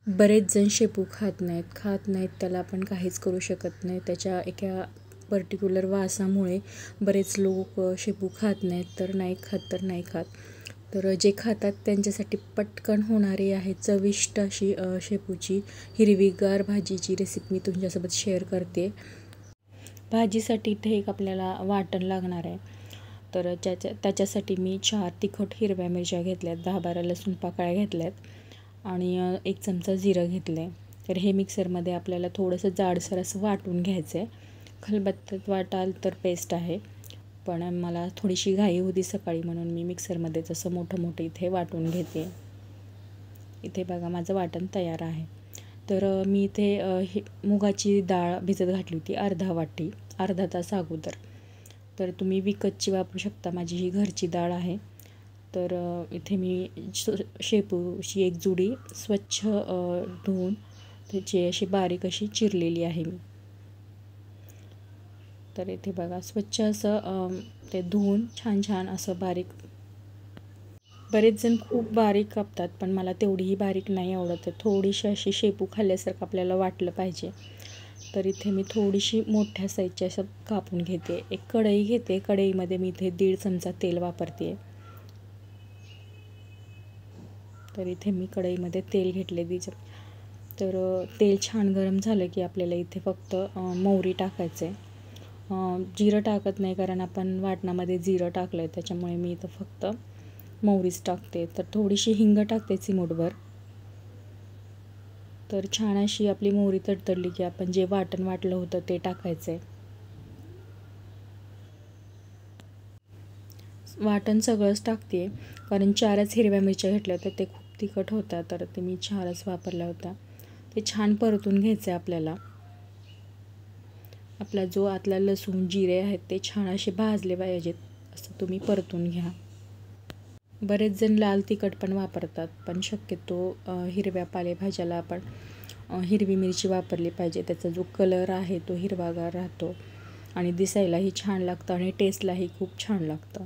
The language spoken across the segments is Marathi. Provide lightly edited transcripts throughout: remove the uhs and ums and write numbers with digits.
बरेच जण शेपू खात नाहीत त्याला आपण काहीच करू शकत नाही. त्याच्या एका पर्टिक्युलर वासामुळे बरेच लोक शेपू खात नाहीत, तर नाही खात. तर जे खातात त्यांच्यासाठी पटकन होणारी आहे चविष्ट अशी शेपूची हिरवीगार भाजीची रेसिपी मी तुमच्यासोबत शेअर करते. भाजीसाठी इथे एक आपल्याला वाटण लागणार आहे. तर त्याच्यासाठी मी 4 तिखट हिरव्या मिरच्या घेतल्यात, 10-12 लसूण पाकळ्या घेतल्यात आणि 1 चमचा जिरं घेतलं आहे. तर हे मिक्सरमध्ये आपल्याला थोडंसं जाडसर असं वाटून घ्यायचं आहे. खलबत्त्यात वाटाल तर पेस्ट आहे, पण मला थोडीशी घाई होती सकाळी म्हणून मी मिक्सरमध्ये तसं मोठं इथे वाटून घेते. इथे बघा माझं वाटण तयार आहे. तर मी इथे मुगाची डाळ भिजत घातली होती अर्धा वाटी, अर्धा तास अगोदर. तर तुम्ही विकतची वापरू शकता, माझी ही घरची डाळ आहे. तर इथे मी शेपूची एक जुडी स्वच्छ धुवून त्याची अशी बारीक अशी चिरलेली आहे मी. तर इथे बघा स्वच्छ असं ते धुवून छान असं बारीक. बरेच जण खूप बारीक कापतात, पण मला तेवढीही बारीक नाही आवडत. थोडीशी अशी शेपू खाल्ल्यासारखं आपल्याला वाटलं पाहिजे. तर इथे मी थोडीशी मोठ्या साईजची असं कापून घेते. एक कढई घेते, कढईमध्ये मी इथे 1.5 चमचा तेल वापरते. तर इथे मी कढईमध्ये तेल घेतले. तर तेल छान गरम झालं की आपल्याला इथे फक्त मोहरी टाकायचं आहे. जिरं टाकत नाही, कारण आपण वाटणामध्ये जिरं टाकलं आहे, त्याच्यामुळे मी इथं फक्त मोहरीच टाकते. तर थोडीशी हिंग टाकते चिमूटभर. तर छान अशी आपली मोहरी तडतडली की आपण जे वाटण वाटलं होतं ते टाकायचं आहे. वाटण सगळंच टाकते, कारण 4च हिरव्या मिरच्या घेतल्या होत्या, ते खूप तिखट होत्या, तर ते मी 4च वापरल्या होत्या. ते छान परतून घ्यायचं आहे आपल्याला. आपला जो आतला लसूण जिरे आहेत ते छान असे भाजले पाहिजेत, असं तुम्ही परतून घ्या. बरेच जण लाल तिखट पण वापरतात, पण शक्यतो हिरव्या पालेभाज्याला आपण हिरवी मिरची वापरली पाहिजे. त्याचा जो कलर आहे तो हिरवागार राहतो आणि दिसायलाही छान लागतं आणि टेस्टलाही खूप छान लागतं.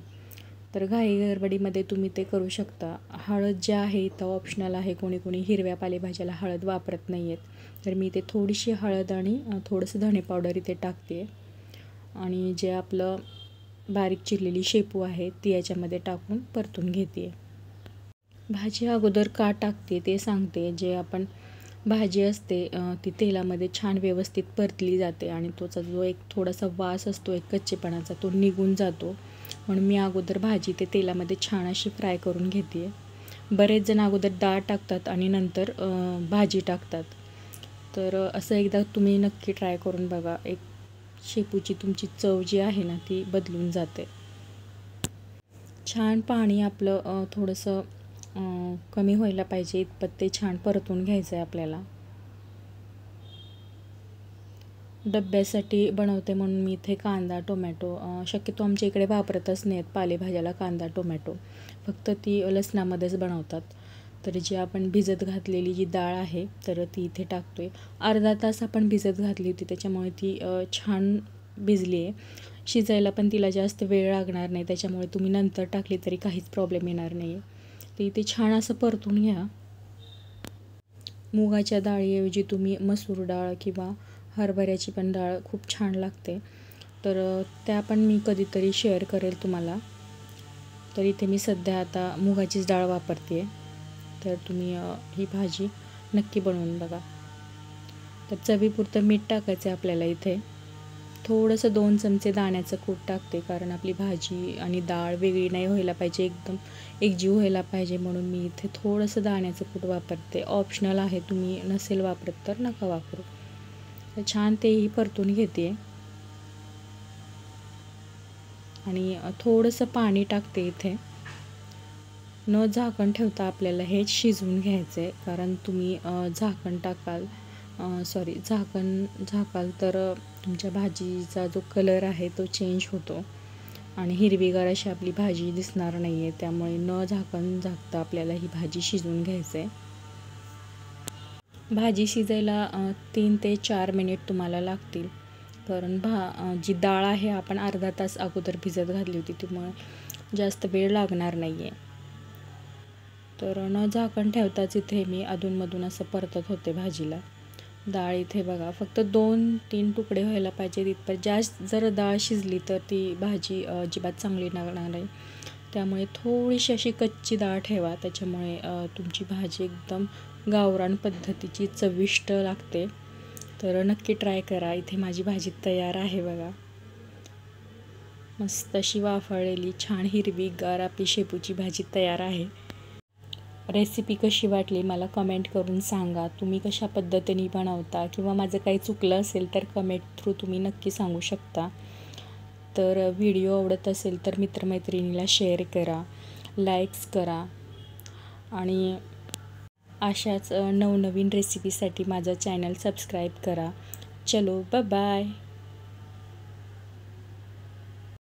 तर घाई गडबडीमध्ये तुम्ही ते करू शकता. हळद जे आहे इथं ऑप्शनल आहे. कोणी हिरव्या पालेभाज्याला हळद वापरत नाही आहेत, तर मी ते थोडीशी हळद आणि थोडंसं धणे पावडर इथे टाकते आणि जे आपलं बारीक चिरलेली शेपू आहे ती याच्यामध्ये टाकून परतून घेते. भाजी अगोदर का टाकते ते सांगते. जे आपण भाजी असते ती तेलामध्ये छान व्यवस्थित परतली जाते आणि त्याचा जो एक थोडासा वास असतो, एक कच्चेपणाचा, तो निघून जातो. म्हणून मी अगोदर भाजी ते तेलामध्ये छान अशी फ्राय करून घेते. बरेच जण अगोदर डाळ टाकतात आणि नंतर भाजी टाकतात. तर असं एकदा तुम्ही नक्की ट्राय करून बघा. एक शेपूची तुमची चव जी आहे ना ती बदलून जाते. छान पाणी आपलं थोडंसं कमी व्हायला पाहिजे इतपत ते छान परतून घ्यायचं आहे आपल्याला. डब्यासाठी बनवते म्हणून मी इथे कांदा टोमॅटो शक्यतो आमच्या इकडे वापरतच नाहीत पालेभाज्याला कांदा टोमॅटो, फक्त ती लसणामध्येच बनवतात. तर जी आपण भिजत घातलेली जी डाळ आहे तर ती इथे टाकतो आहे. अर्धा तास आपण भिजत घातली होती, त्याच्यामुळे ती छान भिजली आहे. शिजायला पण तिला जास्त वेळ लागणार नाही, त्याच्यामुळे तुम्ही नंतर टाकली तरी काहीच प्रॉब्लेम येणार नाही आहे. तर इथे छान असं परतून घ्या. मुगाच्या डाळीऐवजी तुम्ही मसूर डाळ किंवा हरभऱ्याची पण डाळ खूप छान लागते. तर त्या पण मी कधीतरी शेअर करेल तुम्हाला. तर इथे मी सध्या आता मुगाचीच डाळ वापरते आहे. तर तुम्ही ही भाजी नक्की बनवून बघा. तर चवीपुरतं मीठ टाकायचं आहे आपल्याला इथे. थोडंसं 2 चमचे दाण्याचं कूट टाकते, कारण आपली भाजी आणि डाळ वेगळी नाही व्हायला पाहिजे, एकदम एकजीव व्हायला पाहिजे, म्हणून मी इथे थोडंसं दाण्याचं कूट वापरते. ऑप्शनल आहे, तुम्ही नसेल वापरत तर नका वापरू. तर छान तेही परतून घेते आणि थोडंसं पाणी टाकते इथे. न झाकण ठेवता आपल्याला हे शिजवून घ्यायचं आहे, कारण तुम्ही झाकण झाकाल तर तुमच्या भाजीचा जो कलर आहे तो चेंज होतो आणि हिरवीगार अशी आपली भाजी दिसणार नाही आहे. त्यामुळे न झाकता आपल्याला ही भाजी शिजवून घ्यायचं आहे. भाजी शिजायला 3 ते 4 मिनिट तुम्हाला लागतील, कारण जी डाळ आहे आपण अर्धा तास अगोदर भिजत घातली होती, त्यामुळे जास्त वेळ लागणार नाही आहे. तर न झाकण ठेवताच इथे मी अधूनमधून असं परतत होते भाजीला. डाळ इथे बघा फक्त 2-3 तुकडे व्हायला पाहिजे इतपत. जास्त जर डाळ शिजली तर ती भाजी अजिबात चांगली लागणार नाही. त्यामुळे थोडीशी अशी कच्ची डाळ ठेवा, त्याच्यामुळे तुमची भाजी एकदम गावरान पद्धतीची चविष्ट लागते. तर नक्की ट्राय करा. इथे माझी भाजी तयार आहे बघा. मस्त अशी वाफळलेली छान हिरवीगार आपली शेपूची भाजी तयार आहे. रेसिपी कशी वाटली मला कमेंट करून सांगा. तुम्ही कशा पद्धतीने बनवता किंवा माझं काही चुकलं असेल तर कमेंट थ्रू तुम्ही नक्की सांगू शकता. तर व्हिडिओ आवडत असेल तर मित्रमैत्रिणीला शेअर करा, लाईक्स करा आणि अशाच नवनवीन रेसिपीसाठी माझं चॅनल सबस्क्राईब करा. चलो बाय बाय.